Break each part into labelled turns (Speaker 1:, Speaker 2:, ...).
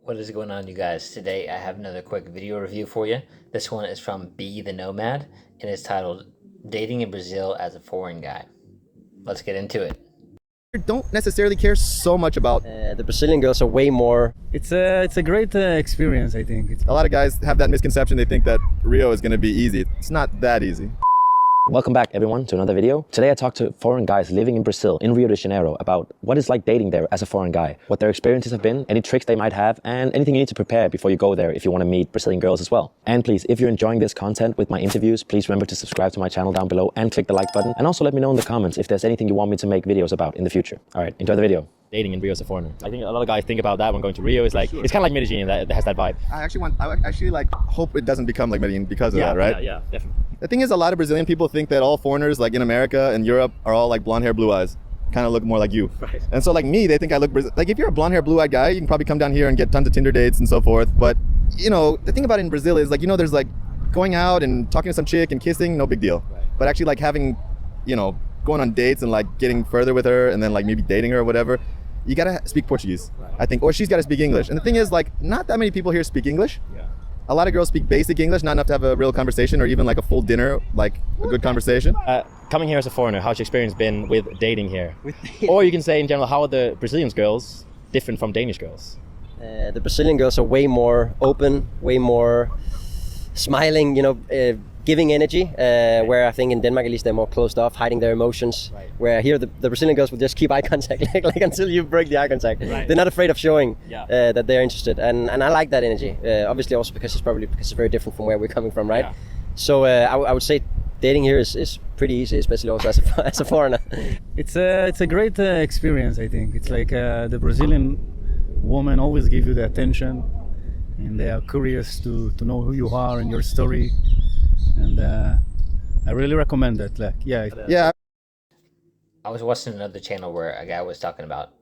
Speaker 1: What is going on, you guys? Today I have another quick video review for you. This one is from Be the Nomad and it's titled Dating in Brazil as a Foreign Guy. Let's get into it.
Speaker 2: Don't necessarily care so much about.
Speaker 3: The Brazilian girls are way more.
Speaker 4: It's a great experience, I think.
Speaker 2: A lot of guys have that misconception. They think that Rio is going to be easy. It's not that easy.
Speaker 5: Welcome back everyone to another video. Today I talked to foreign guys living in Brazil, in Rio de Janeiro, about what it's like dating there as a foreign guy, what their experiences have been, any tricks they might have, and anything you need to prepare before you go there if you want to meet Brazilian girls as well. And please, if you're enjoying this content with my interviews, please remember to subscribe to my channel down below and click the like button. And also let me know in the comments if there's anything you want me to make videos about in the future. All right, enjoy the video. Dating in Rio as a foreigner. I think a lot of guys think about that when going to Rio. It's like, sure. It's kind of like Medellin, that has that vibe.
Speaker 2: I actually hope it doesn't become like Medellin because of that, right?
Speaker 5: Yeah, definitely.
Speaker 2: The thing is, a lot of Brazilian people think that all foreigners like in America and Europe are all like blonde hair, blue eyes, kind of look more like you.
Speaker 5: Right.
Speaker 2: And so like me, they think I look like if you're a blonde hair, blue eyed guy, you can probably come down here and get tons of Tinder dates and so forth. But you know, the thing about it in Brazil is like, you know, there's like going out and talking to some chick and kissing, no big deal. Right. But actually like having, you know, going on dates and like getting further with her and then like maybe dating her or whatever, you gotta speak Portuguese, right. I think, or she's gotta speak English. And the thing is, like, not that many people here speak English. Yeah. A lot of girls speak basic English, not enough to have a real conversation or even like a full dinner, like a good conversation.
Speaker 5: Coming here as a foreigner, how's your experience been with dating here? Or you can say in general, how are the Brazilian girls different from Danish girls?
Speaker 3: The Brazilian girls are way more open, way more smiling, you know, giving energy, where I think in Denmark at least they're more closed off, hiding their emotions. Right. Where here the Brazilian girls will just keep eye contact, like until you break the eye contact. Right. They're not afraid of showing that they're interested, and I like that energy. Obviously also because it's very different from where we're coming from, right? Yeah. So I would say dating here is pretty easy, especially also as a foreigner.
Speaker 4: It's a great experience, I think. It's like the Brazilian women always give you the attention, and they are curious to know who you are and your story. And I really recommend that. Like, yeah.
Speaker 1: I was watching another channel where a guy was talking about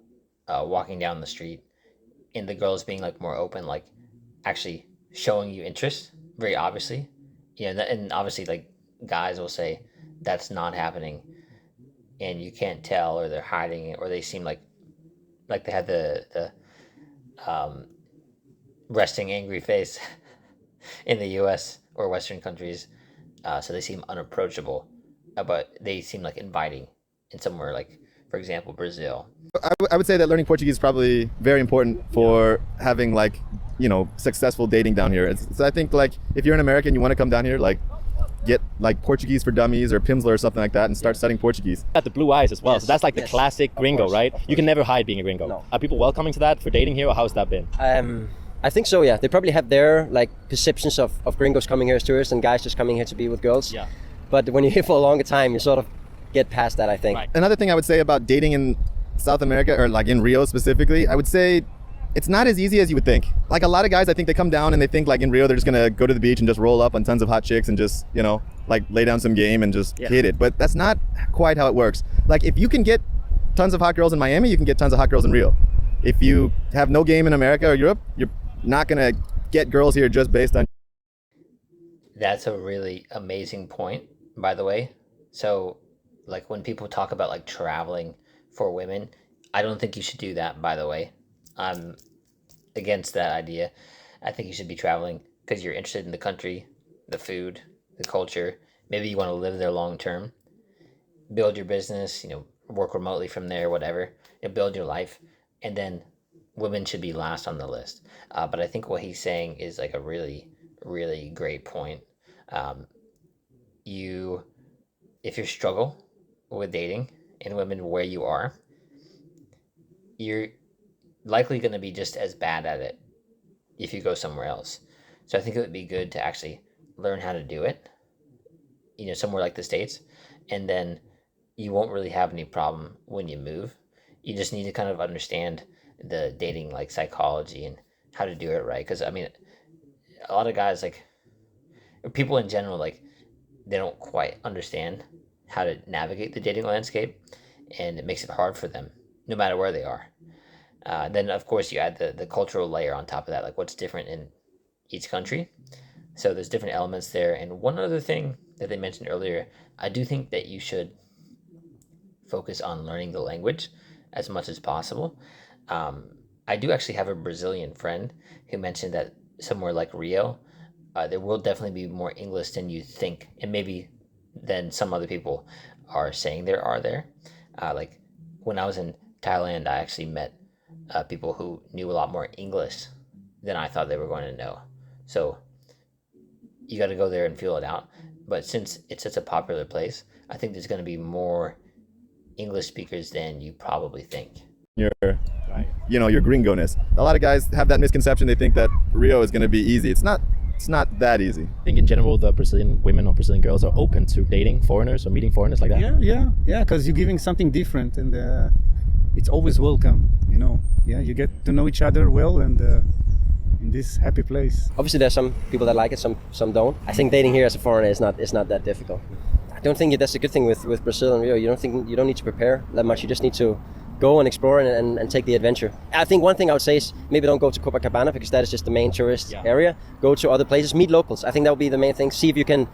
Speaker 1: walking down the street and the girls being like more open, like actually showing you interest, very obviously. Yeah, and obviously like guys will say that's not happening, and you can't tell, or they're hiding it, or they seem like they have the resting angry face in the U.S. or Western countries. So they seem unapproachable, but they seem like inviting in somewhere like, for example, Brazil.
Speaker 2: I would say that learning Portuguese is probably very important for having like, you know, successful dating down here. So I think like if you're an American, you want to come down here, like get like Portuguese for Dummies or Pimsleur or something like that and start studying Portuguese.
Speaker 5: Got the blue eyes as well,
Speaker 3: yes,
Speaker 5: so that's like the classic gringo, right? You can never hide being a gringo. No. Are people welcoming to that for dating here, or how's that been?
Speaker 3: I think so, yeah. They probably have their like perceptions of gringos coming here as tourists and guys just coming here to be with girls. Yeah. But when you're here for a longer time, you sort of get past that, I think. Right.
Speaker 2: Another thing I would say about dating in South America, or like in Rio specifically, I would say it's not as easy as you would think. Like a lot of guys, I think they come down and they think like in Rio, they're just gonna go to the beach and just roll up on tons of hot chicks and just, you know, like lay down some game and just hit it. But that's not quite how it works. Like if you can get tons of hot girls in Miami, you can get tons of hot girls in Rio. If you have no game in America or Europe, you're not gonna get girls here just based on.
Speaker 1: That's a really amazing point, by the way. So like when people talk about like traveling for women, I don't think you should do that, by the way. I'm against that idea. I think you should be traveling because you're interested in the country, the food, the culture. Maybe you want to live there long term, build your business, you know, work remotely from there, whatever, and build your life. And then women should be last on the list. But I think what he's saying is like a really, really great point. If you struggle with dating and women where you are, you're likely going to be just as bad at it if you go somewhere else. So I think it would be good to actually learn how to do it, you know, somewhere like the States, and then you won't really have any problem when you move. You just need to kind of understand the dating like psychology and how to do it right. Because I mean, a lot of guys, like people in general, like they don't quite understand how to navigate the dating landscape, and it makes it hard for them no matter where they are. Then of course you add the cultural layer on top of that, like what's different in each country. So there's different elements there. And one other thing that they mentioned earlier, I do think that you should focus on learning the language as much as possible. I I do actually have a Brazilian friend who mentioned that somewhere like Rio, there will definitely be more English than you think, and maybe than some other people are saying there are there. Like when I was in Thailand, I actually met people who knew a lot more English than I thought they were going to know. So you got to go there and feel it out. But since it's such a popular place, I think there's going to be more English speakers than you probably think.
Speaker 2: Your, your gringo-ness. A lot of guys have that misconception. They think that Rio is going to be easy. It's not. It's not that easy.
Speaker 5: I think in general, the Brazilian women or Brazilian girls are open to dating foreigners or meeting foreigners like that.
Speaker 4: Yeah, because you're giving something different, and it's always welcome. Yeah, you get to know each other well, and in this happy place.
Speaker 3: Obviously, there's some people that like it, some don't. I think dating here as a foreigner is not that difficult. I don't think that's a good thing with Brazil and Rio. You don't need to prepare that much. You just need to go and explore and take the adventure. I think one thing I would say is maybe don't go to Copacabana because that is just the main tourist area. Go to other places, meet locals. I think that would be the main thing. See if you can,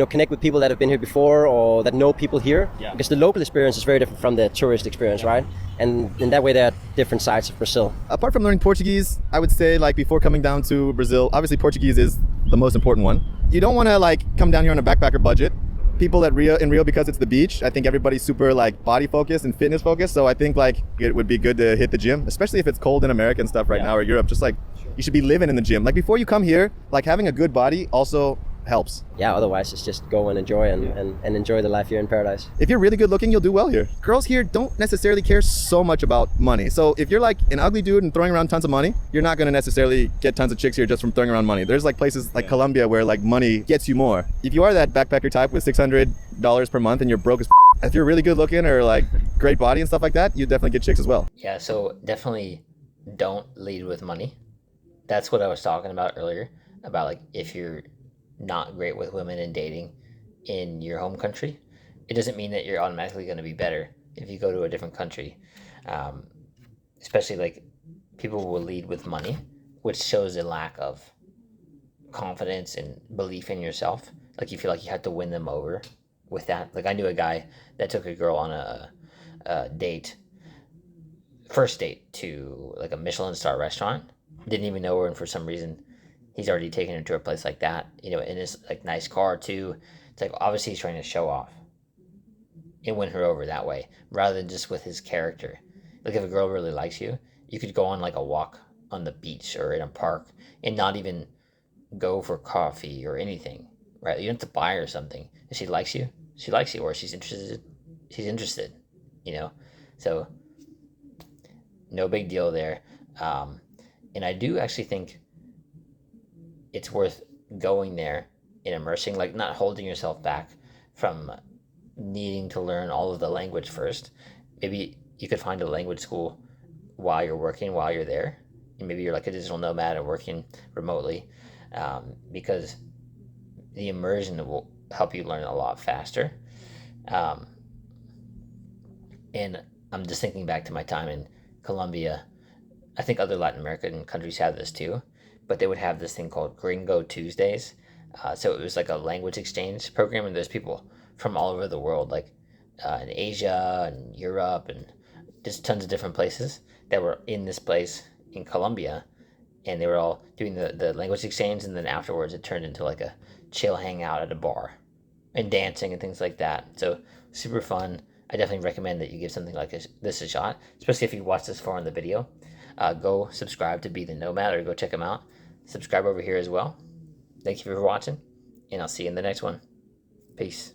Speaker 3: connect with people that have been here before or that know people here. Yeah. Because the local experience is very different from the tourist experience, right? And in that way, there are different sides of Brazil.
Speaker 2: Apart from learning Portuguese, I would say before coming down to Brazil, obviously Portuguese is the most important one. You don't want to come down here on a backpacker budget. People in Rio, because it's the beach, I think everybody's super body focused and fitness focused. So I think it would be good to hit the gym, especially if it's cold in America and stuff right now or Europe. Just you should be living in the gym. Before you come here, having a good body also helps.
Speaker 3: Yeah, otherwise it's just go and enjoy and enjoy the life here in paradise.
Speaker 2: If you're really good looking, you'll do well here. Girls here don't necessarily care so much about money. So if you're an ugly dude and throwing around tons of money, you're not going to necessarily get tons of chicks here just from throwing around money. There's places like Colombia where money gets you more. If you are that backpacker type with $600 per month and you're broke as if you're really good looking or great body and stuff like that, you definitely get chicks as well.
Speaker 1: Yeah, so definitely don't lead with money. That's what I was talking about earlier, about if you're not great with women and dating in your home country, it doesn't mean that you're automatically going to be better if you go to a different country. Especially people will lead with money, which shows a lack of confidence and belief in yourself. You feel like you have to win them over with that. I knew a guy that took a girl on a first date to a Michelin star restaurant. Didn't even know her, and for some reason he's already taken her to a place like that, in his nice car too. It's obviously he's trying to show off and win her over that way, rather than just with his character. If a girl really likes you, you could go on a walk on the beach or in a park and not even go for coffee or anything, right? You don't have to buy her something. If she likes you, or she's interested, So no big deal there. And I do actually think it's worth going there and immersing, not holding yourself back from needing to learn all of the language first. Maybe you could find a language school while you're there. And maybe you're a digital nomad or working remotely, because the immersion will help you learn a lot faster. And I'm just thinking back to my time in Colombia. I think other Latin American countries have this too, but they would have this thing called Gringo Tuesdays. So it was a language exchange program, and there's people from all over the world, in Asia and Europe and just tons of different places that were in this place in Colombia, and they were all doing the language exchange, and then afterwards it turned into a chill hangout at a bar and dancing and things like that. So super fun. I definitely recommend that you give something like this a shot, especially if you watch this far in the video. Go subscribe to Be the Nomad, or go check them out. Subscribe over here as well. Thank you for watching, and I'll see you in the next one. Peace.